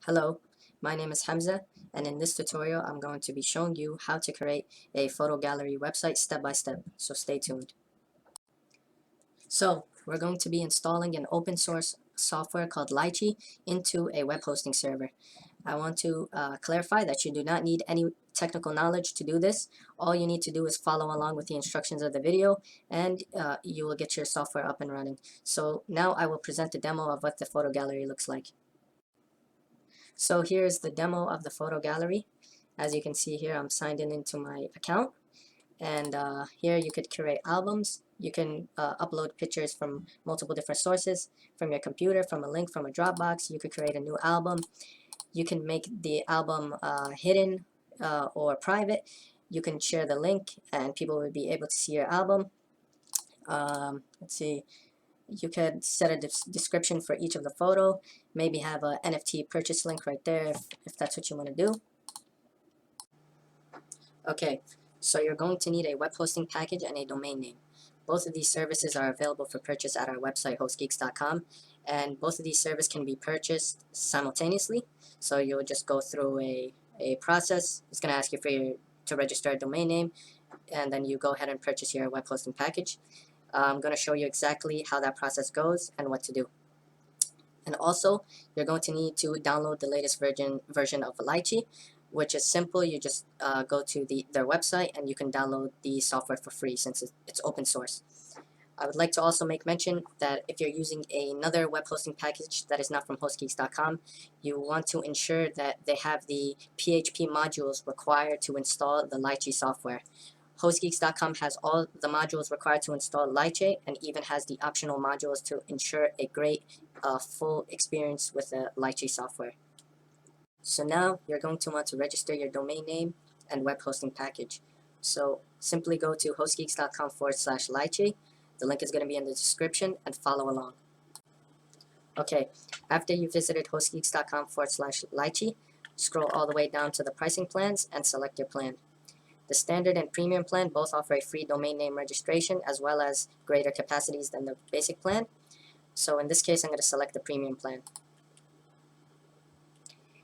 Hello, my name is Hamza, and in this tutorial I'm going to be showing you how to create a photo gallery website step by step, so stay tuned. So we're going to be installing an open source software called Lychee into a web hosting server. I want to clarify that you do not need any technical knowledge to do this. All you need to do is follow along with the instructions of the video, and you will get your software up and running. So now I will present the demo of what the photo gallery looks like. So here's the demo of the photo gallery. As you can see here, I'm signed in into my account, and here you could create albums. You can upload pictures from multiple different sources, from your computer, from a link, from a Dropbox. You could create a new album. You can make the album hidden or private. You can share the link and people will be able to see your album. Let's see. You could set a description for each of the photo, maybe have a NFT purchase link right there if that's what you want to do. Okay, so you're going to need a web hosting package and a domain name. Both of these services are available for purchase at our website hostgeeks.com, and both of these services can be purchased simultaneously. So you'll just go through a process. It's going to ask you to register a domain name, and then you go ahead and purchase your web hosting package. I'm going to show you exactly how that process goes and what to do. And also, you're going to need to download the latest version of Lychee, which is simple. You just go to their website and you can download the software for free since it's open source. I would like to also make mention that if you're using another web hosting package that is not from hostgeeks.com, you want to ensure that they have the PHP modules required to install the Lychee software. HostGeeks.com has all the modules required to install Lychee and even has the optional modules to ensure a great full experience with the Lychee software. So now you're going to want to register your domain name and web hosting package. So simply go to hostgeeks.com/Lychee. The link is going to be in the description and follow along. Okay, after you visited hostgeeks.com/Lychee, scroll all the way down to the pricing plans and select your plan. The standard and premium plan both offer a free domain name registration as well as greater capacities than the basic plan. So in this case, I'm going to select the premium plan.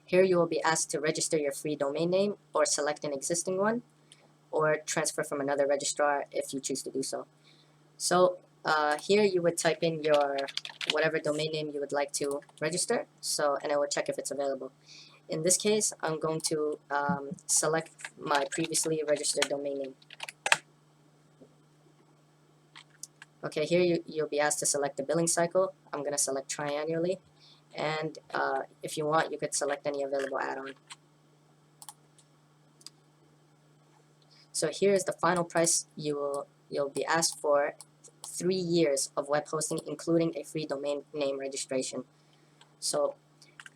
Here you will be asked to register your free domain name or select an existing one or transfer from another registrar if you choose to do so. So here you would type in your whatever domain name you would like to register, and it will check if it's available. In this case, I'm going to select my previously registered domain name. Okay, here you'll be asked to select the billing cycle. I'm going to select triannually, and if you want, you could select any available add-on. So here's the final price you'll be asked for 3 years of web hosting, including a free domain name registration. So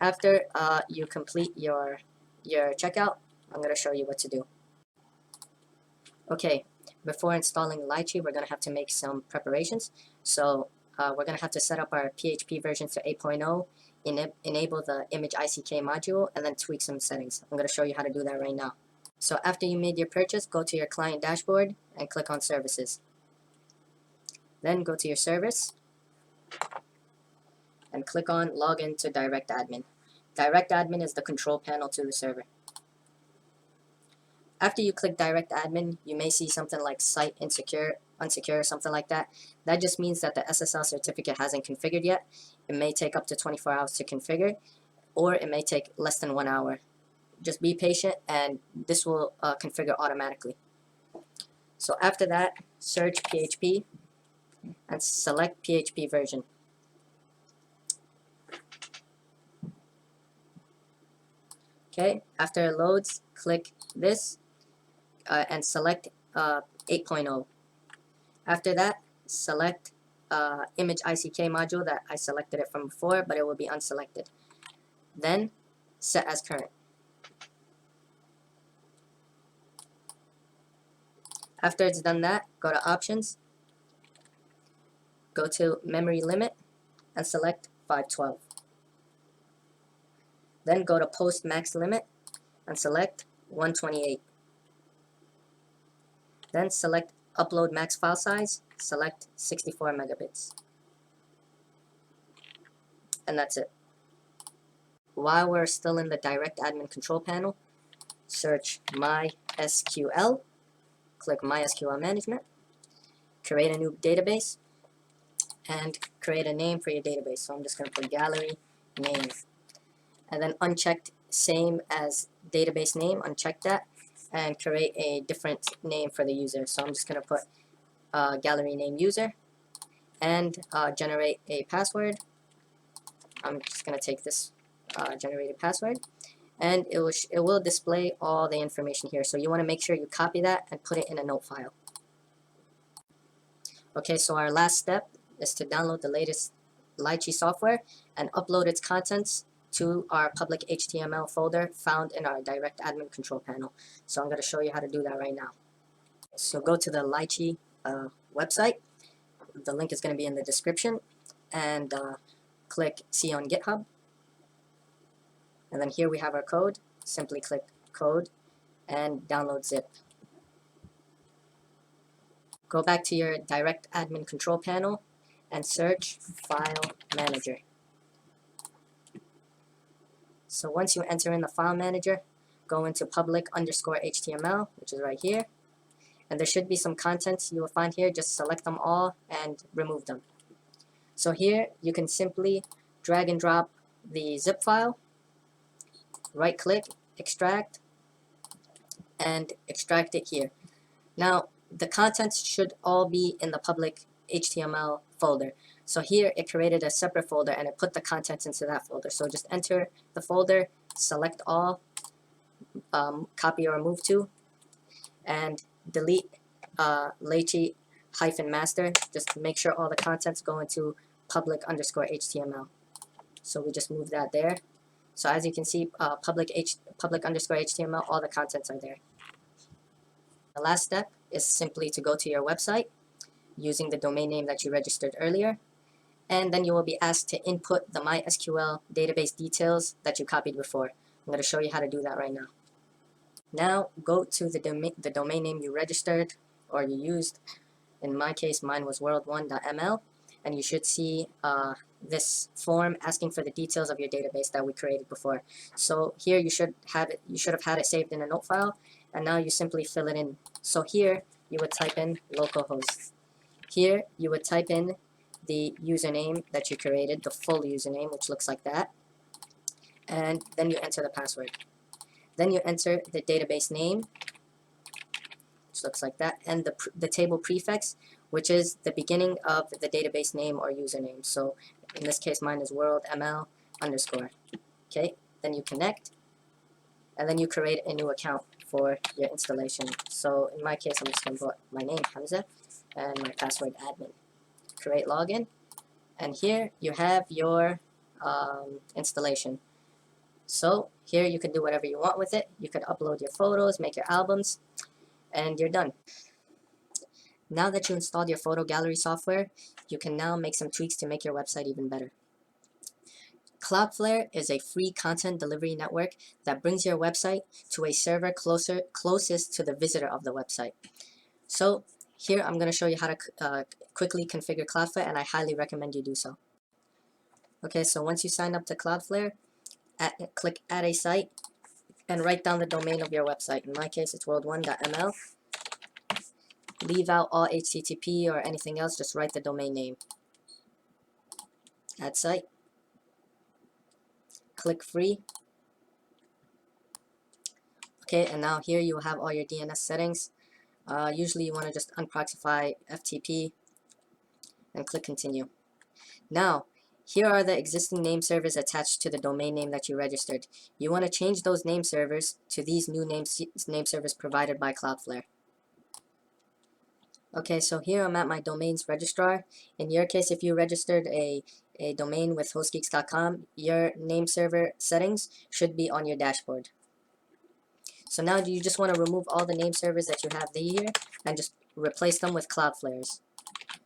after you complete your checkout, I'm going to show you what to do. Okay, before installing Lychee, we're going to have to make some preparations. So we're going to have to set up our PHP version to 8.0, enable the image ICK module, and then tweak some settings. I'm going to show you how to do that right now. So after you made your purchase, go to your client dashboard and click on services. Then go to your service and click on login to DirectAdmin. DirectAdmin is the control panel to the server. After you click DirectAdmin, you may see something like site unsecure, or something like that. That just means that the SSL certificate hasn't configured yet. It may take up to 24 hours to configure, or it may take less than 1 hour. Just be patient, and this will configure automatically. So after that, search PHP and select PHP version. Okay, after it loads, click this and select 8.0. After that, select image ICK module that I selected it from before, but it will be unselected. Then set as current. After it's done that, go to options, go to memory limit, and select 512. Then go to post max limit and select 128. Then select upload max file size, select 64 megabits. And that's it. while we're still in the DirectAdmin control panel, search MySQL, click MySQL Management, create a new database, and create a name for your database. So I'm just going to put gallery name, and then unchecked same as database name, uncheck that, and create a different name for the user. So I'm just going to put gallery name user, and generate a password. I'm just going to take this generated password, and it will display all the information here. So you want to make sure you copy that and put it in a note file. Okay, so our last step is to download the latest Lychee software and upload its contents to our public HTML folder found in our DirectAdmin control panel. So I'm going to show you how to do that right now. So go to the Lychee website. The link is going to be in the description, and click See on GitHub. And then here we have our code. Simply click Code and download zip. Go back to your DirectAdmin control panel and search File Manager. So once you enter in the File Manager, go into public_HTML, which is right here. And there should be some contents you will find here. Just select them all and remove them. So here you can simply drag and drop the zip file, right click, extract, and extract it here. Now the contents should all be in the public HTML folder. So here it created a separate folder and it put the contents into that folder. So just enter the folder, select all, copy or move to, and delete Lychee -master. Just make sure all the contents go into public_HTML. So we just move that there. So as you can see, public_HTML, all the contents are there. The last step is simply to go to your website using the domain name that you registered earlier, and then you will be asked to input the MySQL database details that you copied before. I'm going to show you how to do that right now. Now go to the domain name you registered or you used. In my case, mine was world1.ml, and you should see this form asking for the details of your database that we created before. So here you should have had it saved in a note file, and now you simply fill it in. So here you would type in localhost. Here you would type in the username that you created, the full username, which looks like that, and then you enter the password. Then you enter the database name, which looks like that, and the table prefix, which is the beginning of the database name or username. So in this case, mine is worldml_. Okay, then you connect, and then you create a new account for your installation. So in my case, I'm just going to put my name, Hamza, and my password, admin. Create login, and here you have your installation. So here you can do whatever you want with it. You can upload your photos, make your albums, and you're done. Now that you installed your photo gallery software, you can now make some tweaks to make your website even better. Cloudflare is a free content delivery network that brings your website to a server closest to the visitor of the website. So here I'm going to show you how to quickly configure Cloudflare, and I highly recommend you do so. Okay, so once you sign up to Cloudflare, click Add a Site and write down the domain of your website. In my case, it's world1.ml. Leave out all HTTP or anything else, just write the domain name. Add site. Click free. Okay, and now here you will have all your DNS settings. Usually you want to just unproxify FTP and click continue. Now, here are the existing name servers attached to the domain name that you registered. You want to change those name servers to these new name servers provided by Cloudflare. Okay, so here I'm at my domains registrar. In your case, if you registered a domain with hostgeeks.com, your name server settings should be on your dashboard. So now you just want to remove all the name servers that you have here and just replace them with Cloudflare's.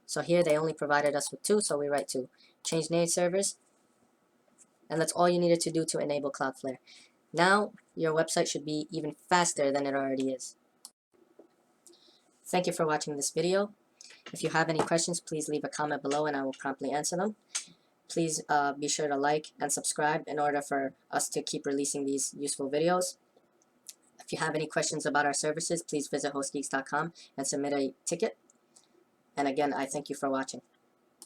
So here they only provided us with 2, so we write 2. Change name servers, and that's all you needed to do to enable Cloudflare. Now your website should be even faster than it already is. Thank you for watching this video. If you have any questions, please leave a comment below and I will promptly answer them. Please be sure to like and subscribe in order for us to keep releasing these useful videos. If you have any questions about our services, please visit hostgeeks.com and submit a ticket. And again, I thank you for watching.